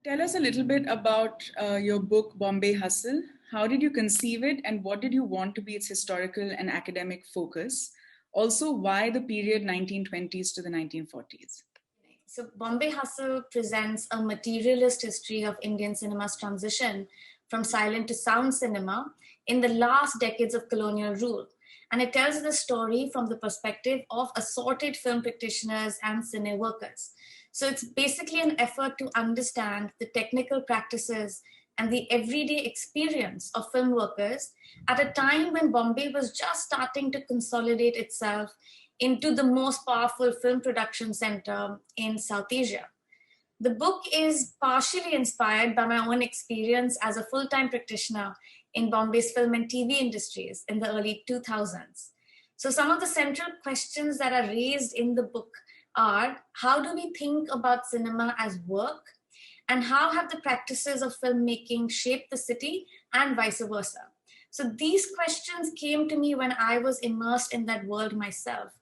Tell us a little bit about your book, Bombay Hustle. How did you conceive it, and what did you want to be its historical and academic focus? Also, why the period 1920s to the 1940s? So, Bombay Hustle presents a materialist history of Indian cinema's transition from silent to sound cinema in the last decades of colonial rule. And it tells the story from the perspective of assorted film practitioners and cine workers. So, it's basically an effort to understand the technical practices and the everyday experience of film workers at a time when Bombay was just starting to consolidate itself into the most powerful film production center in South Asia. The book is partially inspired by my own experience as a full time practitioner in Bombay's film and TV industries in the early 2000s. So, some of the central questions that are raised in the book are: how do we think about cinema as work? And how have the practices of filmmaking shaped the city and vice versa? So these questions came to me when I was immersed in that world myself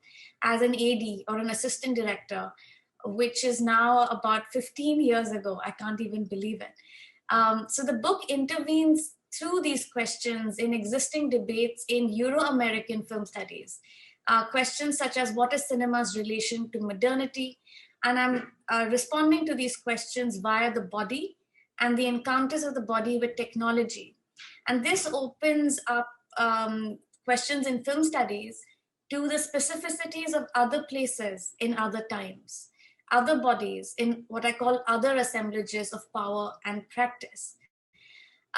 as an AD or an assistant director, which is now about 15 years ago. I can't even believe it. So the book intervenes through these questions in existing debates in Euro-American film studies. Questions such as what is cinema's relation to modernity? And I'm responding to these questions via the body and the encounters of the body with technology. And this opens up questions in film studies to the specificities of other places in other times, other bodies in what I call other assemblages of power and practice.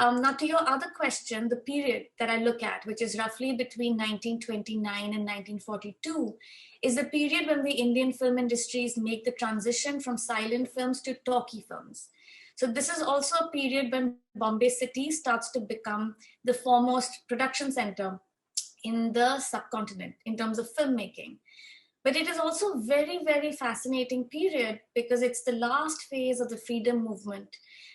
Now, to your other question, the period that I look at, which is roughly between 1929 and 1942, is the period when the Indian film industries make the transition from silent films to talkie films. So, this is also a period when Bombay City starts to become the foremost production center in the subcontinent in terms of filmmaking. But it is also a very, very fascinating period because it's the last phase of the freedom movement.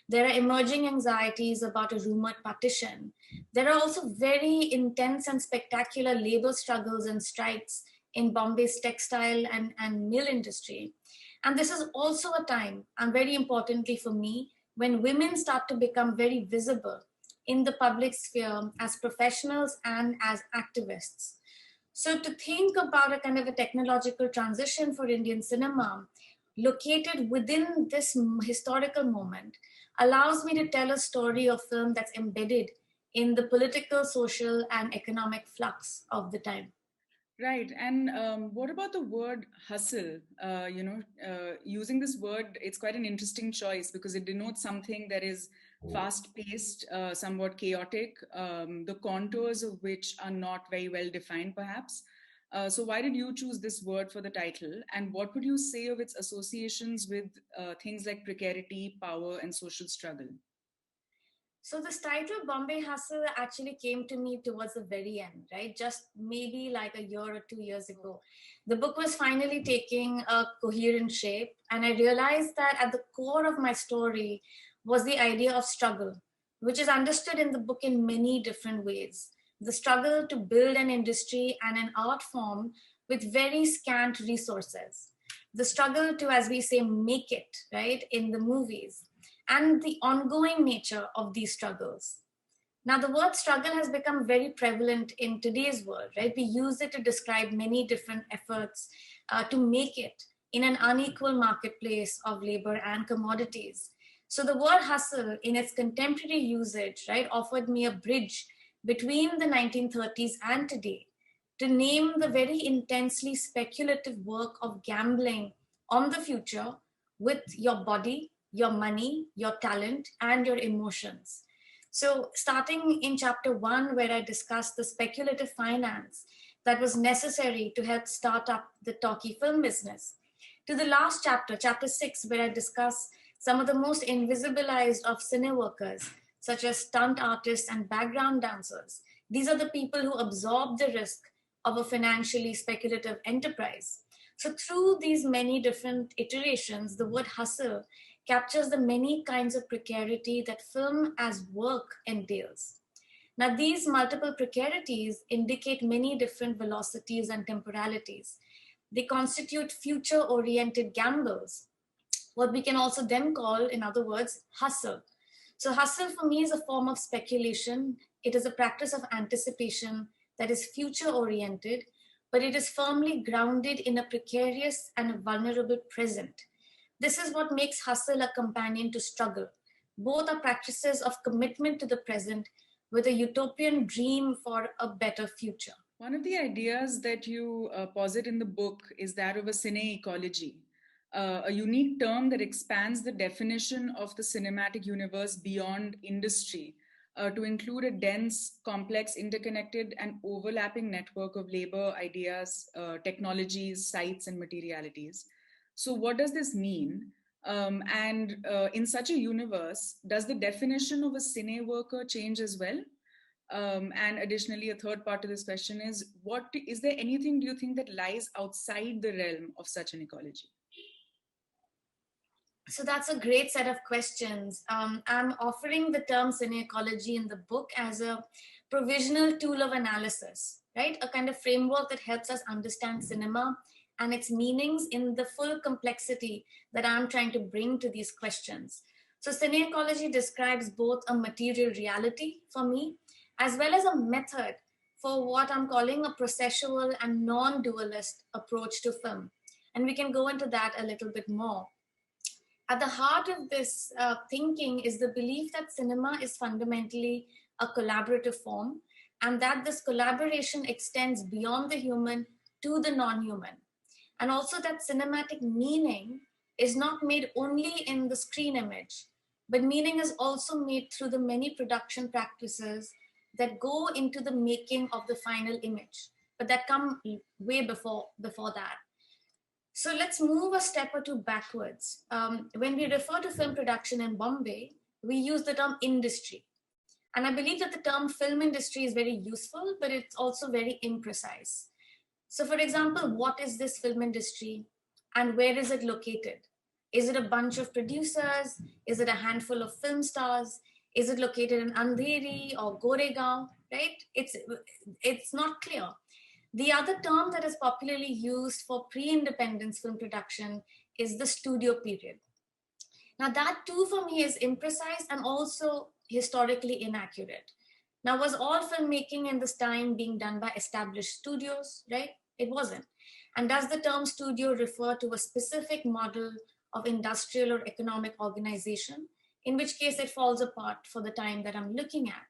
There are emerging anxieties about a rumored partition. There are also very intense and spectacular labor struggles and strikes in Bombay's textile and mill industry. And this is also a time, and very importantly for me, when women start to become very visible in the public sphere as professionals and as activists. So to think about a kind of a technological transition for Indian cinema located within this historical moment allows me to tell a story of film that's embedded in the political, social, and economic flux of the time. Right. And what about the word hustle? Using this word, it's quite an interesting choice because it denotes something that is fast paced, somewhat chaotic, the contours of which are not very well defined, perhaps. So, why did you choose this word for the title? And what would you say of its associations with things like precarity, power, and social struggle? So this title Bombay Hustle actually came to me towards the very end, right? Just maybe like a year or 2 years ago. The book was finally taking a coherent shape, and I realized that at the core of my story was the idea of struggle, which is understood in the book in many different ways. The struggle to build an industry and an art form with very scant resources. The struggle to, as we say, make it, right, in the movies, and the ongoing nature of these struggles. Now, the word struggle has become very prevalent in today's world, right? We use it to describe many different efforts to make it in an unequal marketplace of labor and commodities. So, the word hustle, in its contemporary usage, right, offered me a bridge between the 1930s and today to name the very intensely speculative work of gambling on the future with your body, your money, your talent, and your emotions. So, starting in chapter one, where I discussed the speculative finance that was necessary to help start up the talkie film business, to the last chapter, chapter six, where I discuss some of the most invisibilized of cine workers, such as stunt artists and background dancers. These are the people who absorb the risk of a financially speculative enterprise. So, through these many different iterations, the word hustle captures the many kinds of precarity that film as work entails. Now, these multiple precarities indicate many different velocities and temporalities. They constitute future oriented gambles what we can also then call, in other words, hustle. So hustle for me is a form of speculation. It is a practice of anticipation that is future oriented, but it is firmly grounded in a precarious and a vulnerable present. This is what makes hustle a companion to struggle. Both are practices of commitment to the present with a utopian dream for a better future. One of the ideas that you posit in the book is that of a cine ecology, a unique term that expands the definition of the cinematic universe beyond industry to include a dense, complex, interconnected, and overlapping network of labor, ideas, technologies, sites, and materialities. So, what does this mean? And in such a universe, does the definition of a cine worker change as well? And additionally, a third part to this question is, is there anything, do you think, that lies outside the realm of such an ecology? So that's a great set of questions. I'm offering the term cineecology in the book as a provisional tool of analysis, right? A kind of framework that helps us understand cinema and its meanings in the full complexity that I'm trying to bring to these questions. So cineecology describes both a material reality for me, as well as a method for what I'm calling a processual and non-dualist approach to film. And we can go into that a little bit more. At the heart of this thinking is the belief that cinema is fundamentally a collaborative form, and that this collaboration extends beyond the human to the non-human. And also that cinematic meaning is not made only in the screen image, but meaning is also made through the many production practices that go into the making of the final image, but that come way before that. So let's move a step or two backwards. When we refer to film production in Bombay, we use the term industry. And I believe that the term film industry is very useful, but it's also very imprecise. So for example, what is this film industry and where is it located? Is it a bunch of producers? Is it a handful of film stars? Is it located in Andheri or Goregaon, right? It's not clear. The other term that is popularly used for pre-independence film production is the studio period. Now that too for me is imprecise and also historically inaccurate. Now was all filmmaking in this time being done by established studios, right? It wasn't. And does the term studio refer to a specific model of industrial or economic organization, in which case it falls apart for the time that I'm looking at?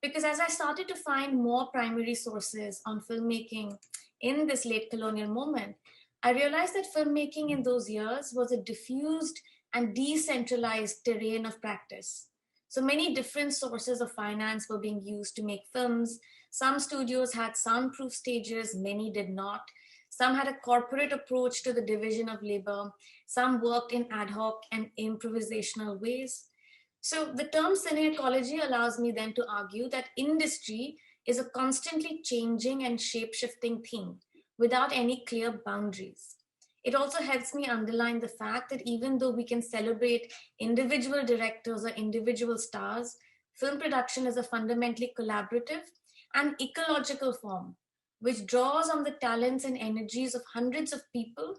Because as I started to find more primary sources on filmmaking in this late colonial moment, I realized that filmmaking in those years was a diffused and decentralized terrain of practice. So many different sources of finance were being used to make films. Some studios had soundproof stages, many did not. Some had a corporate approach to the division of labor. Some worked in ad hoc and improvisational ways. So the term cineecology allows me then to argue that industry is a constantly changing and shape-shifting thing without any clear boundaries. It also helps me underline the fact that even though we can celebrate individual directors or individual stars, film production is a fundamentally collaborative and ecological form, which draws on the talents and energies of hundreds of people,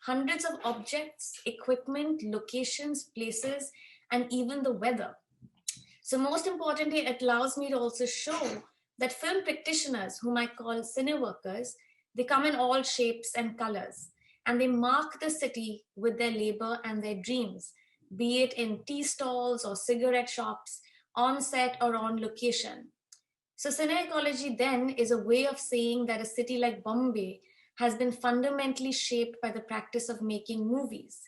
hundreds of objects, equipment, locations, places, and even the weather. So most importantly, it allows me to also show that film practitioners, whom I call cine workers, they come in all shapes and colors, and they mark the city with their labor and their dreams, be it in tea stalls or cigarette shops, on set or on location. So cineecology then is a way of saying that a city like Bombay has been fundamentally shaped by the practice of making movies,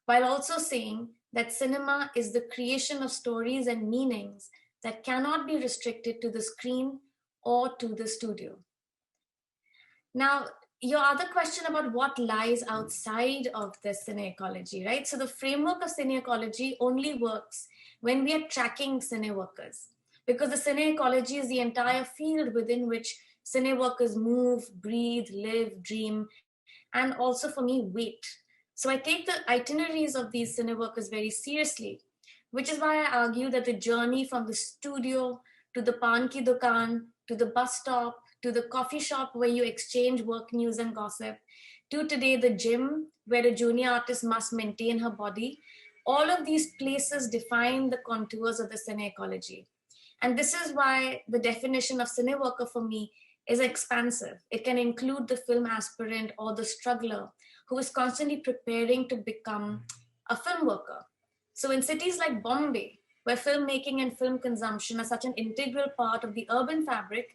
while also saying that cinema is the creation of stories and meanings that cannot be restricted to the screen or to the studio. Now, your other question about what lies outside of the cineecology, right? So the framework of cineecology only works when we are tracking cine workers, because the cineecology is the entire field within which cine workers move, breathe, live, dream, and also for me, wait. So I take the itineraries of these cine workers very seriously, which is why I argue that the journey from the studio to the pan ki dukaan, to the bus stop, to the coffee shop where you exchange work news and gossip, to today the gym where a junior artist must maintain her body, all of these places define the contours of the cine ecology. And this is why the definition of cine worker for me is expansive. It can include the film aspirant or the struggler who is constantly preparing to become a film worker. So in cities like Bombay, where filmmaking and film consumption are such an integral part of the urban fabric,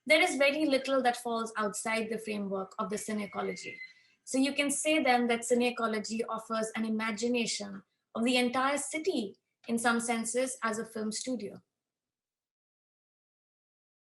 there is very little that falls outside the framework of the cine ecology. So you can say then that cine ecology offers an imagination of the entire city in some senses as a film studio.